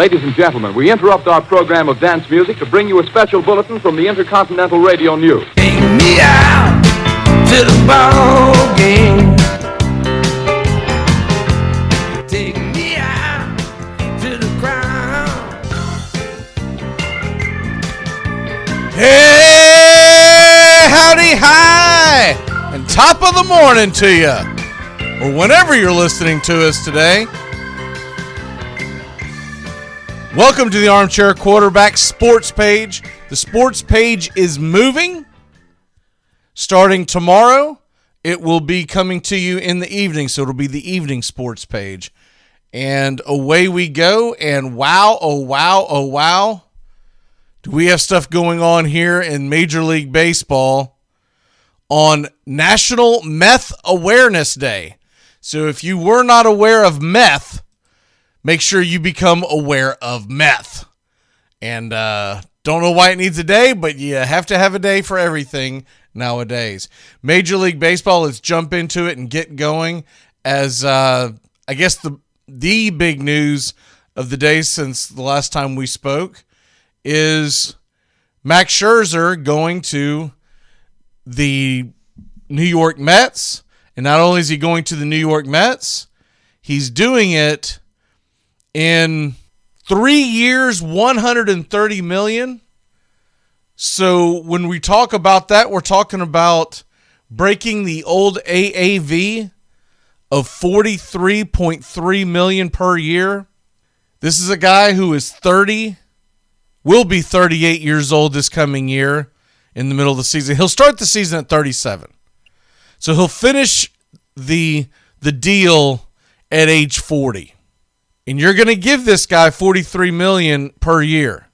Ladies and gentlemen, we interrupt our program of dance music to bring you a special bulletin from the Intercontinental Radio News. Take me out to the ball game. Take me out to the crowd. Hey, howdy, hi, and top of the morning to you, or whenever you're listening to us today. Welcome to the Armchair Quarterback Sports Page. The sports page is moving. Starting tomorrow, it will be coming to you in the evening, so it'll be the evening sports page. And away we go, and wow, oh wow, oh wow. Do we have stuff going on here in Major League Baseball on National Meth Awareness Day. So if you were not aware of meth, make sure you become aware of meth. And don't know why it needs a day, but you have to have a day for everything nowadays. Major League Baseball, let's jump into it and get going. As I guess the big news of the day since the last time we spoke is Max Scherzer going to the New York Mets. And not only is he going to the New York Mets, he's doing it in 3 years, $130 million. So when we talk about that, we're talking about breaking the old AAV of $43.3 million per year. This is a guy who is 30, will be 38 years old this coming year in the middle of the season. He'll start the season at 37. So he'll finish the deal at age 40. And you're going to give this guy $43 million per year.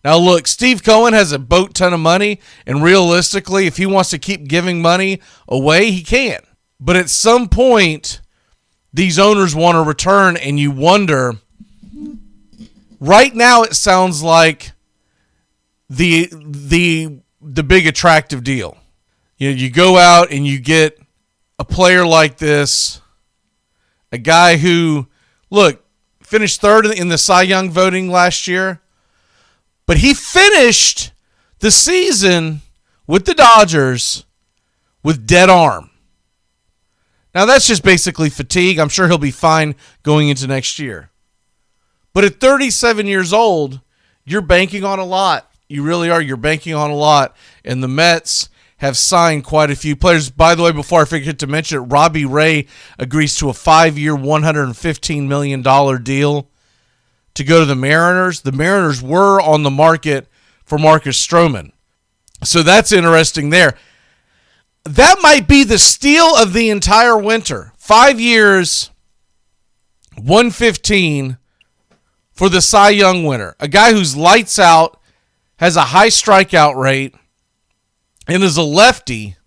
Now, look, Steve Cohen has a boat ton of money, and realistically, if he wants to keep giving money away, he can. But at some point, these owners want to return, and you wonder. Right now, it sounds like the big attractive deal. You know, you go out and you get a player like this, a guy who, look, finished third in the Cy Young voting last year, but he finished the season with the Dodgers with dead arm. Now, that's just basically fatigue. I'm sure he'll be fine going into next year. But at 37 years old, you're banking on a lot. You really are. You're banking on a lot. And the Mets have signed quite a few players. By the way, before I forget to mention it, Robbie Ray agrees to a 5-year, $115 million deal to go to the Mariners. The Mariners were on the market for Marcus Stroman. So that's interesting there. That might be the steal of the entire winter. 5 years, $115 for the Cy Young winner. A guy who's lights out, has a high strikeout rate, and is a lefty.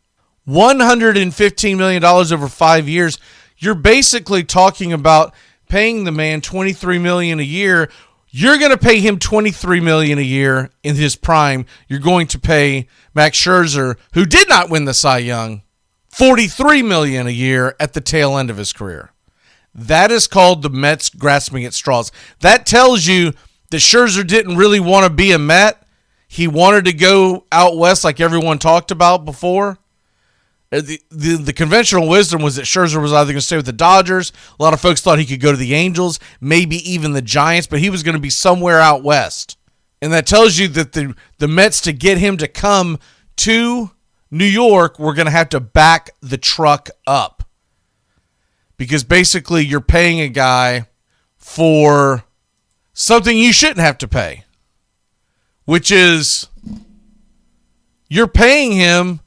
$115 million over 5 years. You're basically talking about paying the man $23 million a year. You're going to pay him $23 million a year in his prime. You're going to pay Max Scherzer, who did not win the Cy Young, $43 million a year at the tail end of his career. That is called the Mets grasping at straws. That tells you that Scherzer didn't really want to be a Met. He wanted to go out west like everyone talked about before. The conventional wisdom was that Scherzer was either going to stay with the Dodgers. A lot of folks thought he could go to the Angels, maybe even the Giants, but he was going to be somewhere out west. And that tells you that the Mets, to get him to come to New York, were going to have to back the truck up. Because basically you're paying a guy for something you shouldn't have to pay. Which is, you're paying him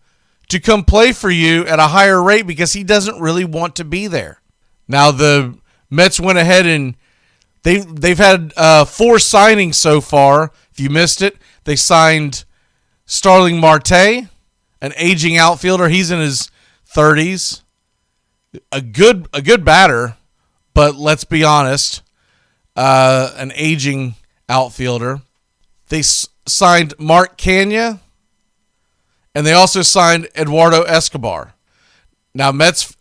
to come play for you at a higher rate because he doesn't really want to be there. Now, the Mets went ahead and they've had 4 signings so far. If you missed it, they signed Starling Marte, an aging outfielder. He's in his 30s. A good batter, but let's be honest, an aging outfielder. They signed Mark Canha, and they also signed Eduardo Escobar. Now, Mets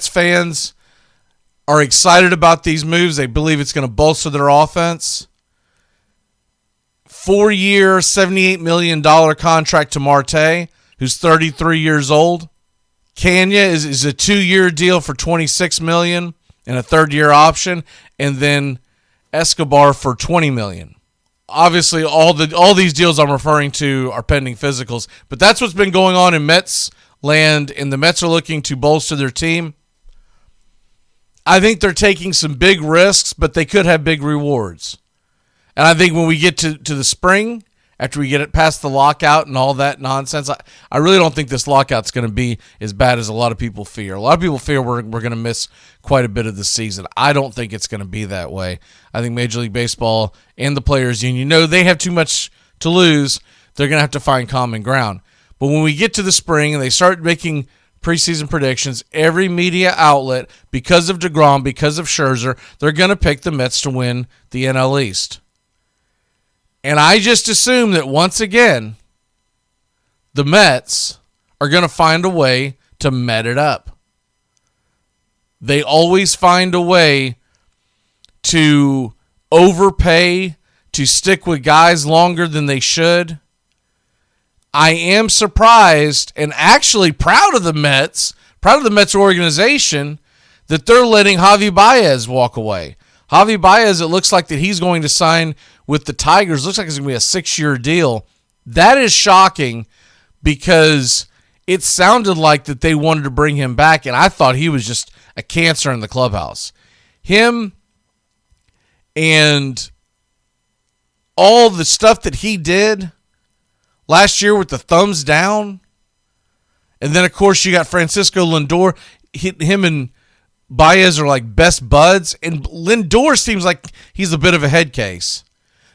fans are excited about these moves. They believe it's going to bolster their offense. 4-year, $78 million contract to Marte, who's 33 years old. Kenya is a 2-year deal for $26 million and a 3rd-year option, and then Escobar for $20 million. Obviously, all these deals I'm referring to are pending physicals, but that's what's been going on in Mets land, and the Mets are looking to bolster their team. I think they're taking some big risks, but they could have big rewards. And I think when we get to the spring, after we get it past the lockout and all that nonsense, I really don't think this lockout's going to be as bad as a lot of people fear. A lot of people fear we're going to miss quite a bit of the season. I don't think it's going to be that way. I think Major League Baseball and the Players Union know they have too much to lose. They're going to have to find common ground. But when we get to the spring and they start making preseason predictions, every media outlet, because of DeGrom, because of Scherzer, they're going to pick the Mets to win the NL East. And I just assume that once again, the Mets are going to find a way to Met it up. They always find a way to overpay, to stick with guys longer than they should. I am surprised and actually proud of the Mets organization, that they're letting Javi Baez walk away. Javi Baez, it looks like that he's going to sign with the Tigers. Looks like it's going to be a 6-year deal. That is shocking because it sounded like that they wanted to bring him back, and I thought he was just a cancer in the clubhouse. Him and all the stuff that he did last year with the thumbs down, and then, of course, you got Francisco Lindor. Him and Baez are like best buds, and Lindor seems like he's a bit of a head case.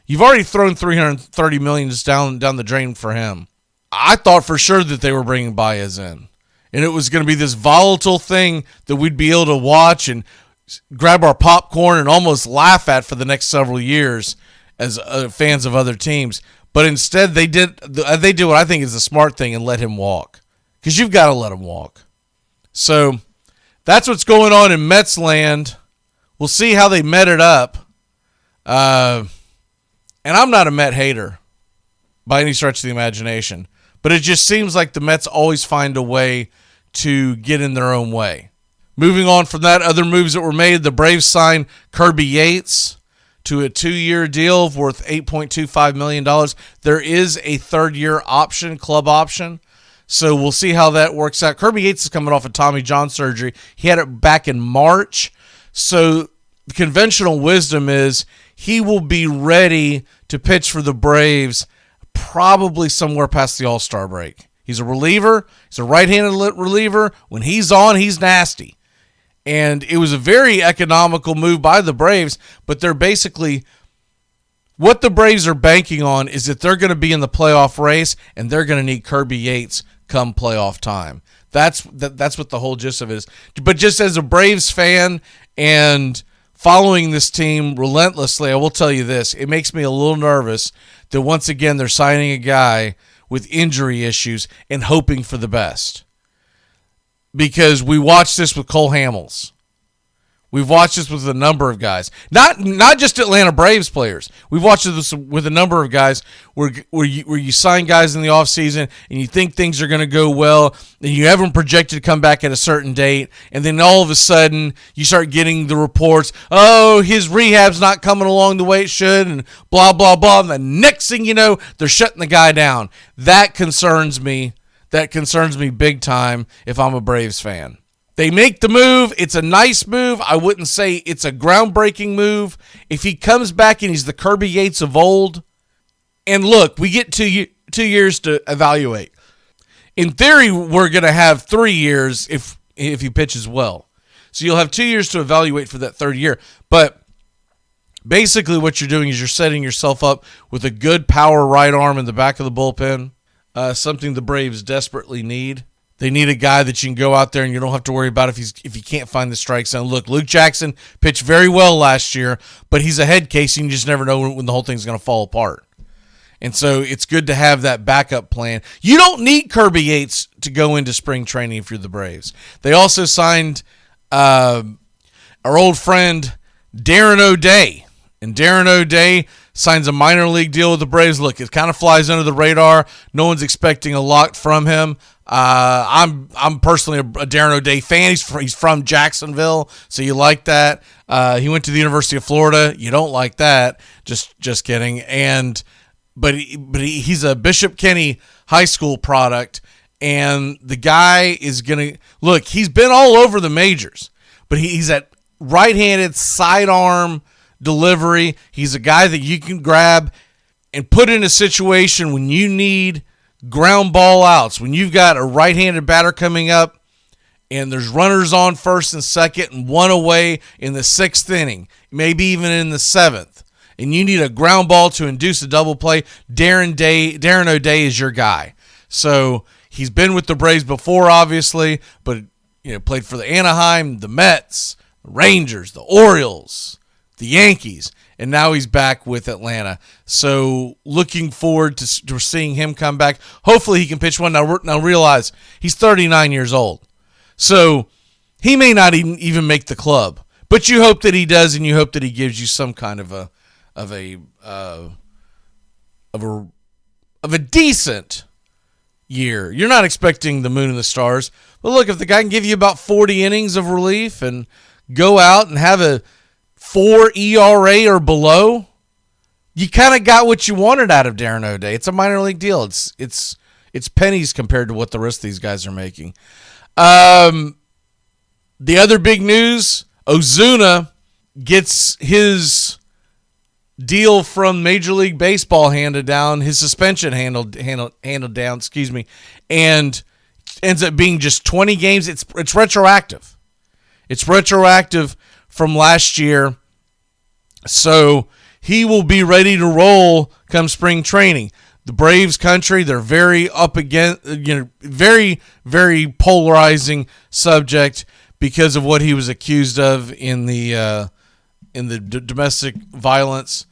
You've already thrown $330 million just down the drain for him. I thought for sure that they were bringing Baez in, and it was going to be this volatile thing that we'd be able to watch and grab our popcorn and almost laugh at for the next several years as fans of other teams. But instead, they did what I think is the smart thing and let him walk, because you've got to let him walk. So that's what's going on in Mets land. We'll see how they met it up. And I'm not a Met hater by any stretch of the imagination, but it just seems like the Mets always find a way to get in their own way. Moving on from that, other moves that were made, the Braves signed Kirby Yates to a 2-year deal worth $8.25 million. There is a 3rd-year option, club option. So we'll see how that works out. Kirby Yates is coming off of Tommy John surgery. He had it back in March. So the conventional wisdom is he will be ready to pitch for the Braves probably somewhere past the All-Star break. He's a reliever. He's a right-handed reliever. When he's on, he's nasty. And it was a very economical move by the Braves, but they're basically, what the Braves are banking on is that they're going to be in the playoff race, and they're going to need Kirby Yates come playoff time. That's what the whole gist of it is. But just as a Braves fan and following this team relentlessly, I will tell you this. It makes me a little nervous that once again they're signing a guy with injury issues and hoping for the best. Because we watched this with Cole Hamels. We've watched this with a number of guys. Not just Atlanta Braves players. We've watched this with a number of guys where you sign guys in the offseason and you think things are going to go well, and you have them projected to come back at a certain date, and then all of a sudden you start getting the reports, oh, his rehab's not coming along the way it should, and blah, blah, blah, and the next thing you know, they're shutting the guy down. That concerns me. That concerns me big time if I'm a Braves fan. They make the move. It's a nice move. I wouldn't say it's a groundbreaking move. If he comes back and he's the Kirby Yates of old, and look, we get 2 years to evaluate. In theory, we're going to have 3 years if he pitches well. So you'll have 2 years to evaluate for that 3rd year. But basically what you're doing is you're setting yourself up with a good power right arm in the back of the bullpen. Something the Braves desperately need. They need a guy that you can go out there and you don't have to worry about if he can't find the strike zone. Look, Luke Jackson pitched very well last year, but he's a head case, and you just never know when the whole thing's going to fall apart. And so it's good to have that backup plan. You don't need Kirby Yates to go into spring training if you're the Braves. They also signed a our old friend Darren O'Day. And Darren O'Day signs a minor league deal with the Braves. Look, it kind of flies under the radar. No one's expecting a lot from him. I'm personally a Darren O'Day fan. He's from Jacksonville, so you like that. He went to the University of Florida. You don't like that. Just kidding. But he's a Bishop Kenny High School product, and the guy is gonna look. He's been all over the majors, but he's at right-handed sidearm delivery. He's a guy that you can grab and put in a situation when you need ground ball outs, when you've got a right-handed batter coming up and there's runners on first and second and one away in the 6th inning, maybe even in the 7th, and you need a ground ball to induce a double play. Darren O'Day is your guy. So he's been with the Braves before, obviously, but played for the Anaheim, the Mets, the Rangers, the Orioles, the Yankees, and now he's back with Atlanta. So looking forward to seeing him come back. Hopefully he can pitch one. Now realize he's 39 years old. So he may not even make the club, but you hope that he does, and you hope that he gives you some kind of a decent year. You're not expecting the moon and the stars, but look, if the guy can give you about 40 innings of relief and go out and have a 4 ERA or below, you kind of got what you wanted out of Darren O'Day. It's a minor league deal. It's pennies compared to what the rest of these guys are making. The other big news, Ozuna gets his deal from Major League Baseball handed down, his suspension handled down, and ends up being just 20 games. It's retroactive. It's retroactive from last year. So he will be ready to roll come spring training. The Braves country, they're very up against, very, very polarizing subject because of what he was accused of in the domestic violence.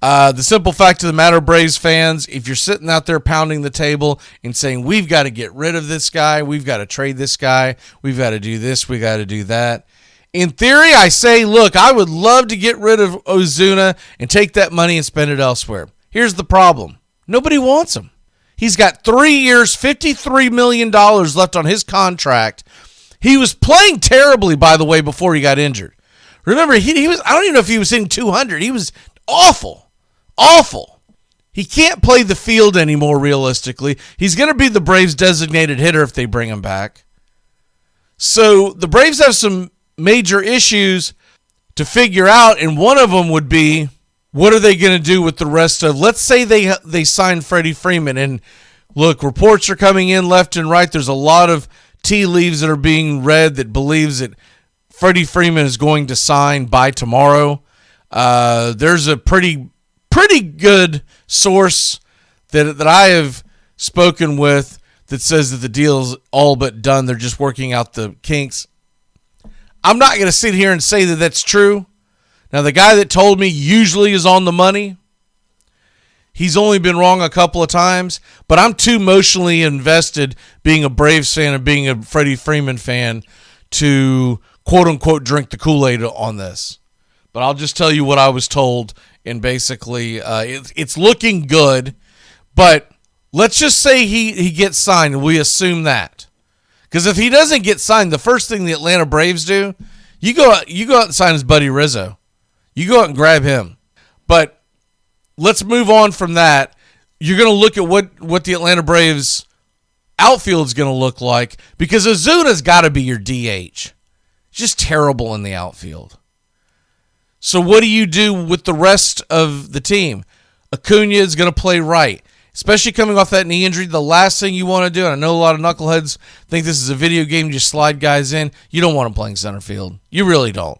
The simple fact of the matter, Braves fans, if you're sitting out there pounding the table and saying, we've got to get rid of this guy, we've got to trade this guy, we've got to do this, we got to do that. In theory, I say, look, I would love to get rid of Ozuna and take that money and spend it elsewhere. Here's the problem. Nobody wants him. He's got 3 years, $53 million left on his contract. He was playing terribly, by the way, before he got injured. Remember, he was, I don't even know if he was hitting 200. He was awful. Awful. He can't play the field anymore, realistically. He's going to be the Braves' designated hitter if they bring him back. So the Braves have some major issues to figure out, and one of them would be, what are they going to do with the rest of, let's say they sign Freddie Freeman, and look, reports are coming in left and right. There's a lot of tea leaves that are being read that believes that Freddie Freeman is going to sign by tomorrow. There's a pretty good source that I have spoken with that says that the deal's all but done. They're just working out the kinks. I'm not going to sit here and say that that's true. Now, the guy that told me usually is on the money. He's only been wrong a couple of times, but I'm too emotionally invested being a Braves fan and being a Freddie Freeman fan to quote-unquote drink the Kool-Aid on this. But I'll just tell you what I was told, and basically it's looking good, but let's just say he gets signed, and we assume that. Because if he doesn't get signed, the first thing the Atlanta Braves do, you go out and sign his buddy Rizzo. You go out and grab him. But let's move on from that. You're going to look at what the Atlanta Braves outfield is going to look like, because Ozuna's got to be your DH. Just terrible in the outfield. So what do you do with the rest of the team? Acuna is going to play right, especially coming off that knee injury. The last thing you want to do, and I know a lot of knuckleheads think this is a video game, you just slide guys in. You don't want them playing center field. You really don't.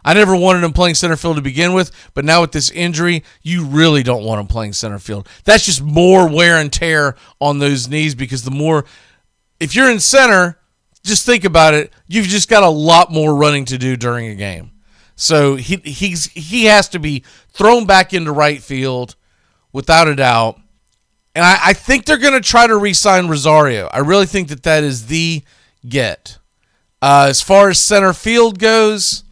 I never wanted him playing center field to begin with, but now with this injury, you really don't want him playing center field. That's just more wear and tear on those knees, because if you're in center, just think about it, you've just got a lot more running to do during a game. So he has to be thrown back into right field without a doubt. And I think they're going to try to re-sign Rosario. I really think that is the get. As far as center field goes,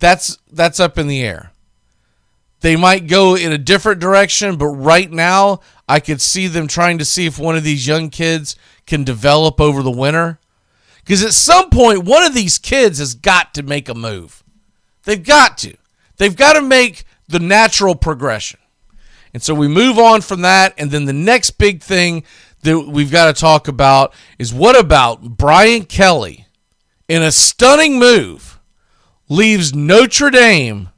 That's up in the air. They might go in a different direction, but right now I could see them trying to see if one of these young kids can develop over the winter. Because at some point, one of these kids has got to make a move. They've got to. They've got to make the natural progression. And so we move on from that, and then the next big thing that we've got to talk about is, what about Brian Kelly, in a stunning move, leaves Notre Dame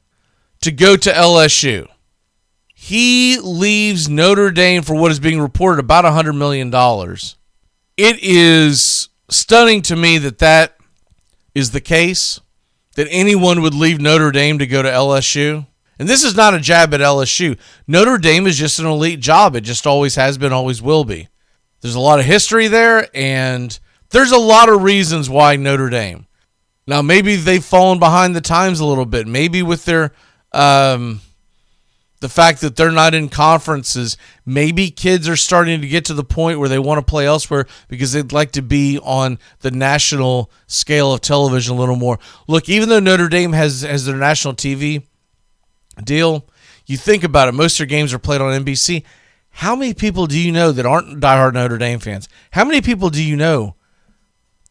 to go to LSU. He leaves Notre Dame for what is being reported about $100 million. It is stunning to me that that is the case, that anyone would leave Notre Dame to go to LSU. And this is not a jab at LSU. Notre Dame is just an elite job. It just always has been, always will be. There's a lot of history there, and there's a lot of reasons why Notre Dame. Now, maybe they've fallen behind the times a little bit. Maybe with their the fact that they're not in conferences, maybe kids are starting to get to the point where they want to play elsewhere because they'd like to be on the national scale of television a little more. Look, even though Notre Dame has their national TV deal, you think about it, most of their games are played on NBC. How many people do you know that aren't diehard Notre Dame fans? How many people do you know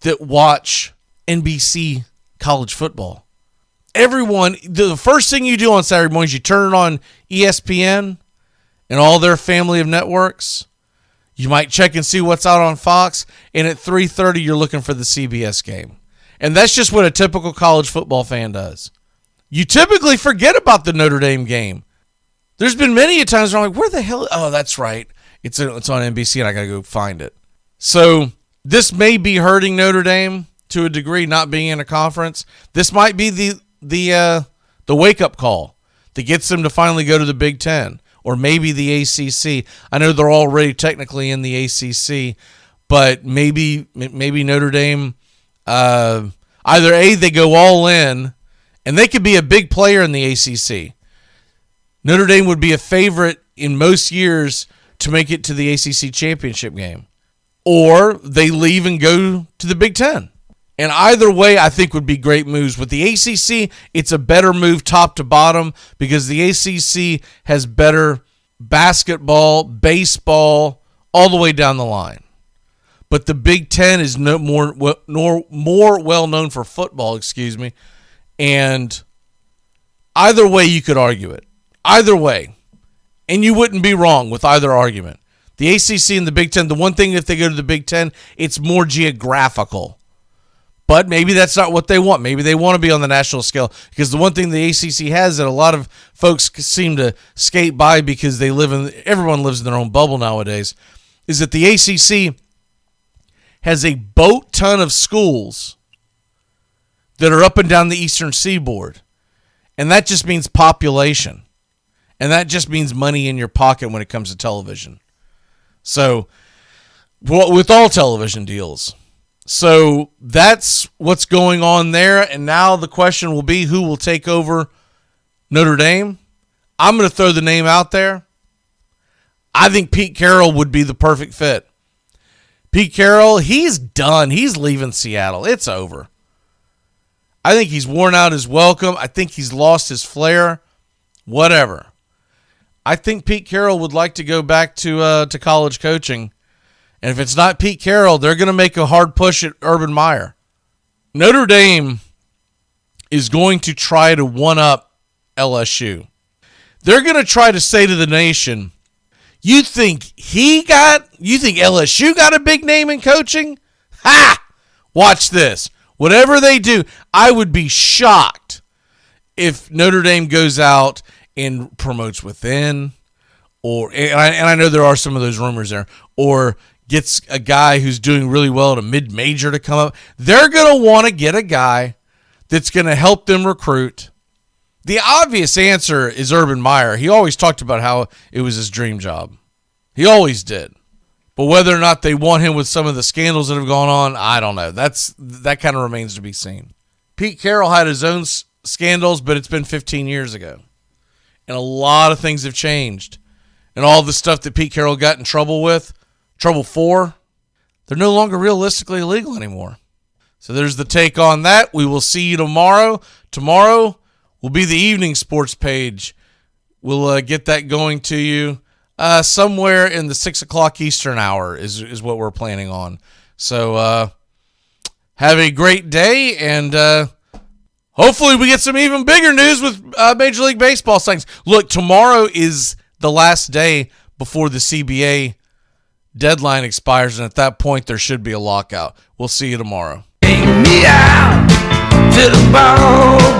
that watch NBC college football? Everyone, the first thing you do on Saturday mornings, you turn it on ESPN and all their family of networks. You might check and see what's out on Fox, and at 3:30 you're looking for the CBS game. And that's just what a typical college football fan does. You typically forget about the Notre Dame game. There's been many a times where I'm like, where the hell? Oh, that's right. It's on NBC, and I got to go find it. So this may be hurting Notre Dame to a degree, not being in a conference. This might be the wake-up call that gets them to finally go to the Big Ten or maybe the ACC. I know they're already technically in the ACC, but maybe Notre Dame, either A, they go all in, and they could be a big player in the ACC. Notre Dame would be a favorite in most years to make it to the ACC championship game. Or they leave and go to the Big Ten. And either way, I think would be great moves. With the ACC, it's a better move top to bottom because the ACC has better basketball, baseball, all the way down the line. But the Big Ten is more well known for football, and either way you could argue it. Either way. And you wouldn't be wrong with either argument. The ACC and the Big Ten, the one thing if they go to the Big Ten, it's more geographical. But maybe that's not what they want. Maybe they want to be on the national scale because the one thing the ACC has that a lot of folks seem to skate by because everyone lives in their own bubble nowadays is that the ACC has a boat ton of schools that are up and down the eastern seaboard. And that just means population. And that just means money in your pocket when it comes to television. So, with all television deals. So, that's what's going on there. And now the question will be who will take over Notre Dame. I'm going to throw the name out there. I think Pete Carroll would be the perfect fit. Pete Carroll, he's done. He's leaving Seattle. It's over. I think he's worn out his welcome. I think he's lost his flair. Whatever. I think Pete Carroll would like to go back to college coaching. And if it's not Pete Carroll, they're going to make a hard push at Urban Meyer. Notre Dame is going to try to one-up LSU. They're going to try to say to the nation, you think LSU got a big name in coaching? Ha! Watch this. Whatever they do, I would be shocked if Notre Dame goes out and promotes within, and I know there are some of those rumors there, or gets a guy who's doing really well at a mid-major to come up. They're going to want to get a guy that's going to help them recruit. The obvious answer is Urban Meyer. He always talked about how it was his dream job. He always did. But whether or not they want him with some of the scandals that have gone on, I don't know. That kind of remains to be seen. Pete Carroll had his own scandals, but it's been 15 years ago. And a lot of things have changed. And all the stuff that Pete Carroll got in trouble for, they're no longer realistically illegal anymore. So there's the take on that. We will see you tomorrow. Tomorrow, will be the evening sports page. We'll get that going to you somewhere in the 6 o'clock Eastern hour is what we're planning on. So have a great day, and hopefully we get some even bigger news with Major League Baseball signings. Look, tomorrow is the last day before the CBA deadline expires, and at that point there should be a lockout. We'll see you tomorrow. Take me out to the bone.